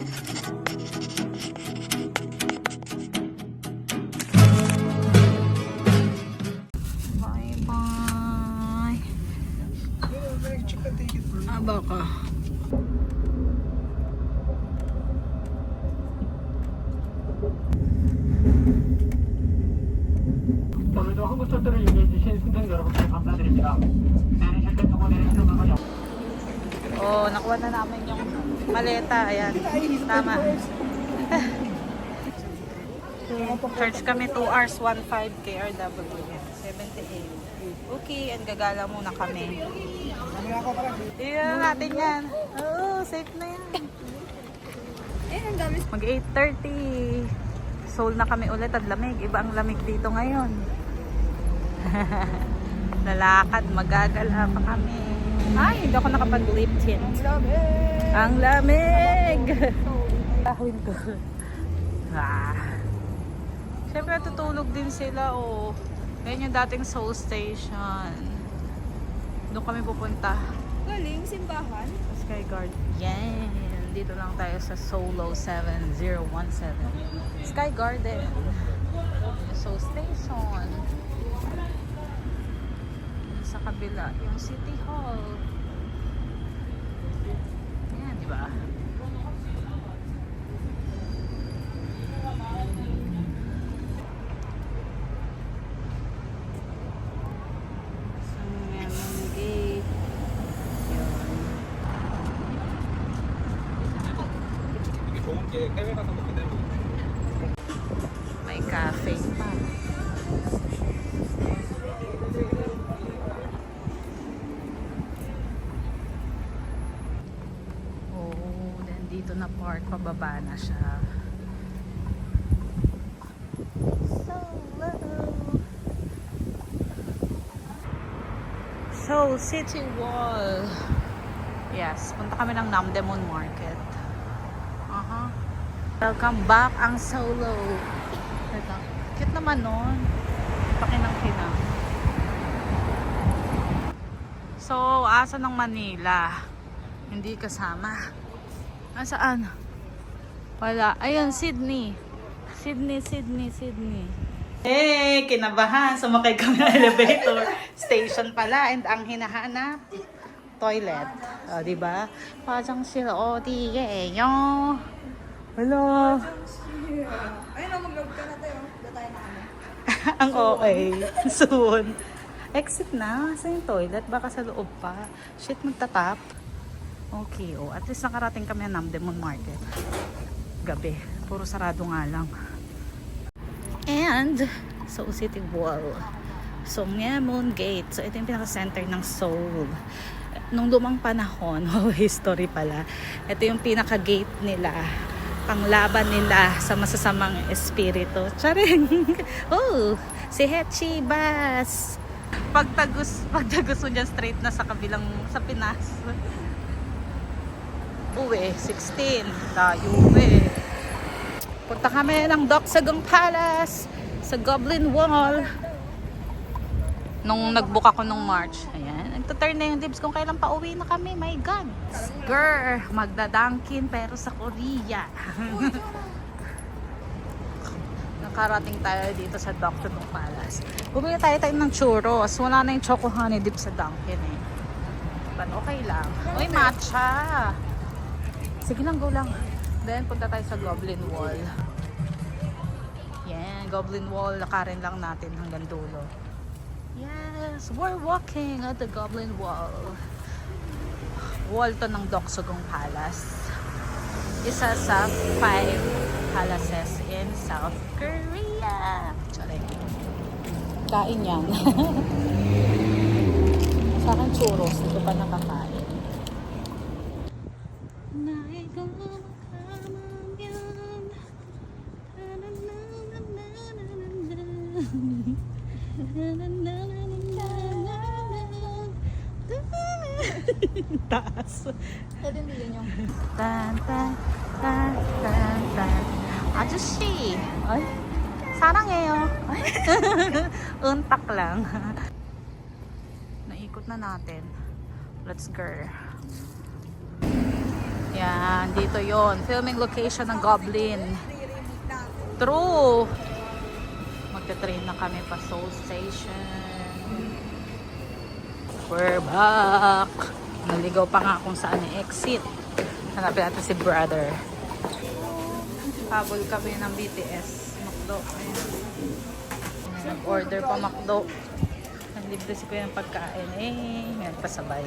Bye-bye. Ah, baka. 오늘도 한국 철도를 이용해주신 승객 여러분께 감사드립니다. 내리실 때 두고 내리시는 부분이 Oh, nakuha na namin yung maleta. Ayan. Tama. Charge kami 2 hours, 1.5 KRW. 78. Okay, and gagala muna kami. Iyan natin yan. Oo, safe na yan. Mag 8:30. Seoul na kami ulit at lamig. Iba ang lamig dito ngayon. Lalakad, magagala pa kami. Ay, hindi ako nakapag-lip tint. Ang lamig! Tahawin ko. Siyempre tutulog din sila. Oh. Yan yung dating Seoul Station. Doon kami pupunta. Galing, simbahan. Sky Garden. Yan. Dito lang tayo sa Solo 7017. Sky Garden. Seoul Station. Sa kabila, yung City Hall. Yan, di ba? May cafe pa. Oh, then dito na park, pababa na siya. So, City Wall. Yes, punta kami ng Namdaemun Market. Welcome back ang Solo. Ito. Cute naman nun. Pakinang-kinang. So, asa ng Manila? Hindi kasama. Saan? Wala. Ayun, Sydney. Sydney. Hey, kinabahan. Sumakay kami ng elevator. Station pala. And ang hinahanap, toilet. O, diba? Pajang sila. O, diye. Hello. Ayun na, mag-log ka na tayo. Datay na kami. Ang okay. Soon. Exit na. Saan yung toilet? Baka sa loob pa. Shit, magtatap. Okay, oh. At least nakarating kami ng Namdaemun Market. Gabi. Puro sarado nga lang. And, Seoul City Wall. Songnyemun Gate. So, ito yung pinaka-center ng Seoul. Nung lumang panahon, history pala. Ito yung pinaka-gate nila. Panglaban nila sa masasamang espiritu. Charing! Oh! Si Hechi Bas! Pagtagos mo dyan straight na sa kabilang, sa Pinas. Uwi, 16. Tayo uwi. Punta kami ng Doksagung Palace sa Goblin Wall. Nung nag-book ako nung March. Ayan. Nagtuturn na yung dibs kung kailan pa uwi na kami. My God. Girl, magdadangkin pero sa Korea. Nakarating tayo dito sa Doksagung Palace. Bumili tayo ng churros. Wala na yung choco honey dip sa Dunkin eh. But okay lang. Uy, matcha. Sige lang, go lang. Then, punta tayo sa Goblin Wall. Yan, Goblin Wall. Lakarin lang natin hanggang dulo. Yes, we're walking at the Goblin Wall. Wall to ng Doksagung Palace. Isa sa 5 palaces in South Korea. Sorry. Kain yan. Sa akin churros. Ito pa nakakain. Taas. Pwede hindi yun yung... Tan tan tan tan tan. 아저씨. Ay. 사랑해요. Ay. Untak lang. Naikot na natin. Let's go. Yan, dito yon. Filming location ng Goblin. True! Magte-train na kami pa Seoul Station. We're back! Naligaw pa nga kung saan yung exit. Hanapin natin si brother. Habol kami ng BTS. McDo. Ayan. Nag-order pa McDo. Libre si Kuya ng pagkain. Meron pa sabay.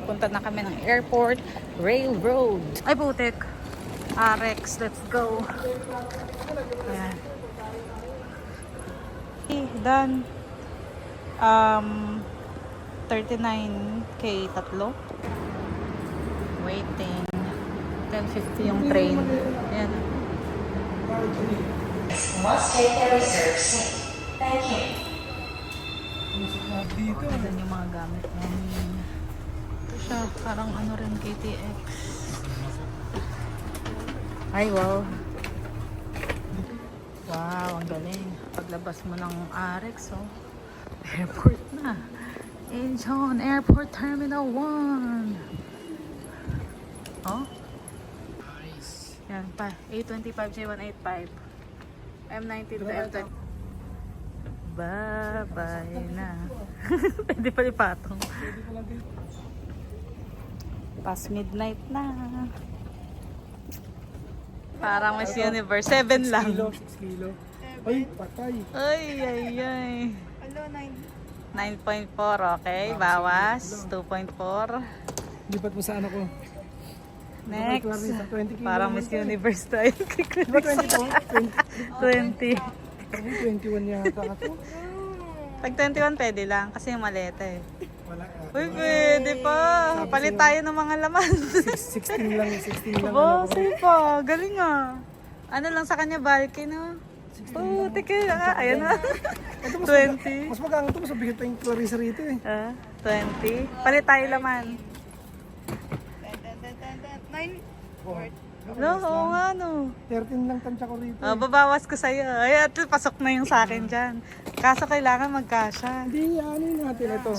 Punta na kami ng airport. Railroad. Ay, putik. RX, let's go. Ayan. Done. 39K tatlo. Waiting. 10:50 yung train. Ayan. Must take the reserved seat. Thank you. Dito. Ayan yung mga gamit namin. Ito siya, parang ano rin KTX. Ay, wow. Wow, ang galing. Paglabas mo ng RX, oh. Airport na. Incheon Airport Terminal 1. Oh. Yan pa. A25, J185. M19 to M20. Bye-bye na. Pwede pa ipatong. Past midnight na. Parang Miss Universe. 7 lang. 6 kilo. Ay, patay. Ay, ay, ay. Hello, 9.4, okay. Bawas. 2.4. Lipat mo sa ano ko. Next. 20 kilo. Parang Miss Universe tayo. Diba 22? 20. 21 yata ako. Pag 21 pwede lang kasi yung maleta eh. Wala. Uy, pwede pa. Palit tayo ng mga laman. 16 lang. 16 lang. Oh, sige pa. Galing ah. Ano lang sa kanya, bulky no? Oh, teka. Ayan na. 20. Mas magang ito. Mas mabigat pa yung Clarissa rito eh. 20. Palit tayo laman. 9. No, oo nga no. 13 lang tansya ko rito. Babawas ko sa'yo. Ay, at pasok na yung sa akin dyan. Kaso kailangan magkasya. Hindi, ano yun natin ito.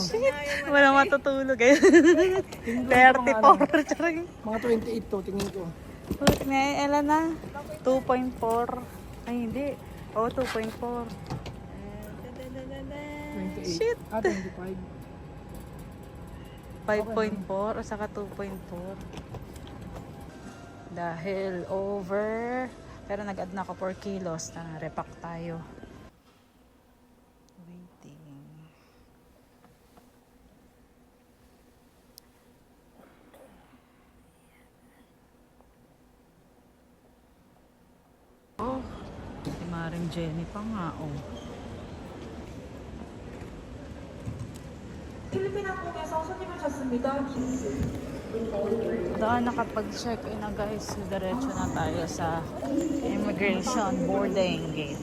Walang matutulog eh. 34. Charing. Mga 28 to, tingin ko. Wait, may ilan na? 2.4. Ay, hindi. Oo, 2.4. 28. Shit. 25. 5.4 o saka 2.4. Dahil over. Pero nag-add na ako 4 kilos na repack tayo. Waiting. Oh, si Maring Jenny pa nga oh. Daan nakapag-check-in na guys, diretso na tayo sa immigration boarding gate.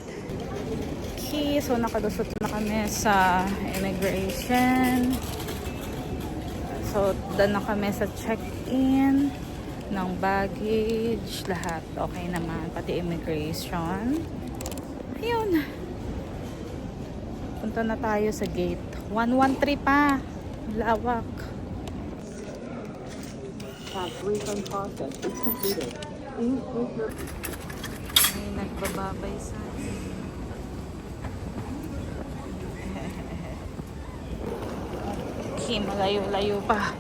Okay, so nakalusot na kami sa immigration. So, daan na kami sa check-in ng baggage, lahat okay naman, pati immigration. Ayun. Punta na tayo sa gate. 113 pa. Lawak. Refund process is completed. Please take your May nagbababay sa akin. Okay, malayo-layo pa.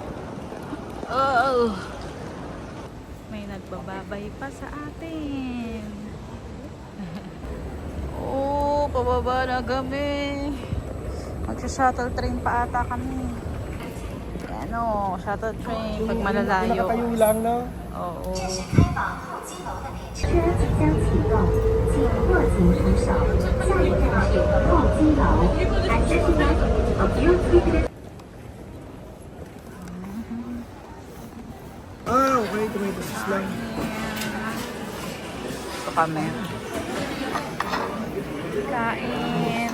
Oh! May nagbababay pa sa atin. Oh, pababa na kami. Magsa-shuttle train pa ata kami. Ano, shuttle train pag malalayo. Nakatayo lang na. Oo. 车即将启动，请握紧扶手。下一站是候机楼。At this moment, a few tickets. Ah, okay. Tomato sauce lang. Ito kami. Kain.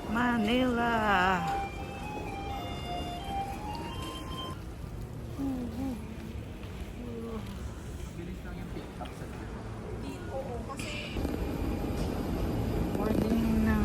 Manila. Boarding na.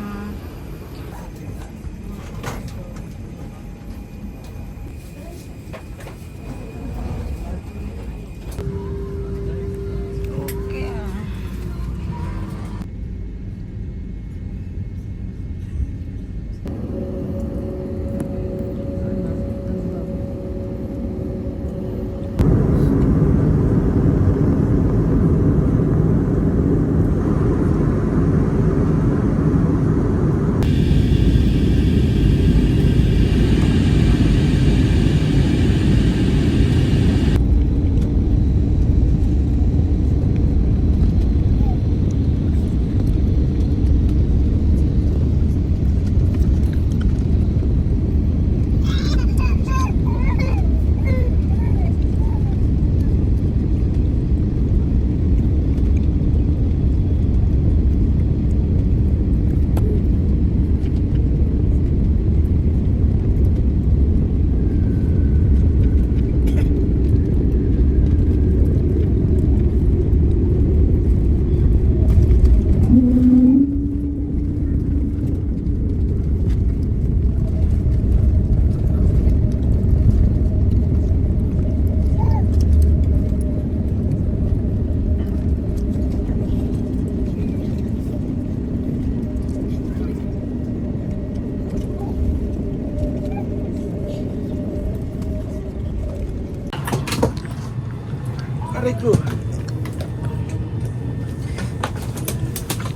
Let's go.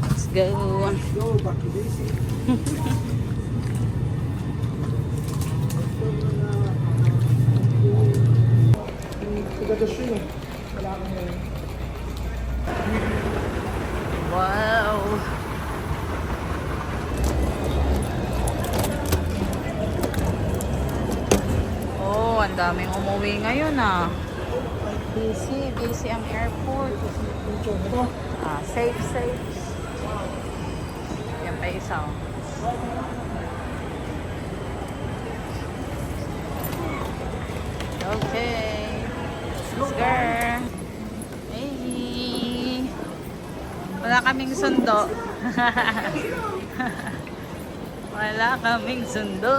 Let's go. Go back to basic. Wow. Oh, ang daming umuwi ngayon ah. Busy ang airport. Safe. Yan pa isa. Oh. Okay. Let's go. Hey. Wala kaming sundo. Wala kaming sundo.